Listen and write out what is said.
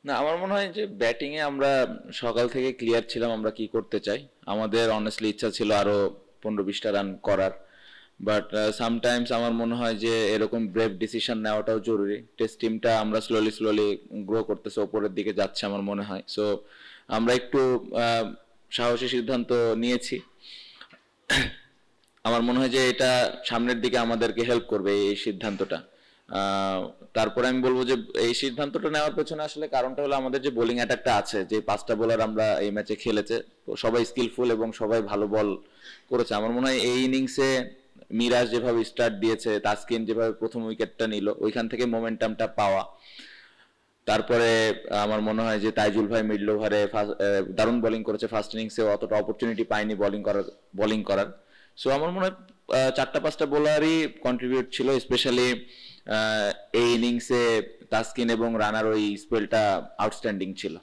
না, আমার মনে হয় যে ব্যাটিং এ আমরা সকাল থেকে ক্লিয়ার ছিলাম আমরা কি করতে চাই। আমাদের অনেস্টলি ইচ্ছা ছিল আরো 15-20টা রান করার, বাট সামটাইমস আমার মনে হয় যে এরকম ব্রেভ ডিসিশন নেওয়াটাও জরুরি। টেস্ট টিমটা আমরা স্লোলি স্লোলি গ্রো করতেছে, ওপরের দিকে যাচ্ছে আমার মনে হয়। সো আমরা একটু আহ, সাহসী সিদ্ধান্ত নিয়েছি। আমার মনে হয় যে এটা সামনের দিকে আমাদেরকে হেল্প করবে এই সিদ্ধান্তটা। আহ, তারপরে আমি বলবো যে এই সিদ্ধান্তটা নেওয়ার পেছনে আসলে কারণটা হলো আমাদের যে বোলিং অ্যাটাকটা আছে, যে 5টা বোলার আমরা এই ম্যাচে খেলেছে, সবাই স্কিলফুল এবং সবাই ভালো বল করেছে। আমার মনে হয় এই ইনিংসে মিরাজ যেভাবে স্টার্ট দিয়েছে, তাসকিন যেভাবে প্রথম উইকেটটা নিল, ওইখান থেকে মোমেন্টামটা পাওয়া। তারপরে আমার মনে হয় যে তাইজুল ভাই মিডল ওভারে দারুণ বোলিং করেছে, ফার্স্ট ইনিংসে অতটা অপরচুনিটি পায়নি বোলিং করার। সো আমার মনে হয় 4টা 5টা বোলারই কন্ট্রিবিউট ছিল, স্পেশালি এই ইনিংসে তাসকিন এবং রানার ওই স্পেলটা আউটস্ট্যান্ডিং ছিল।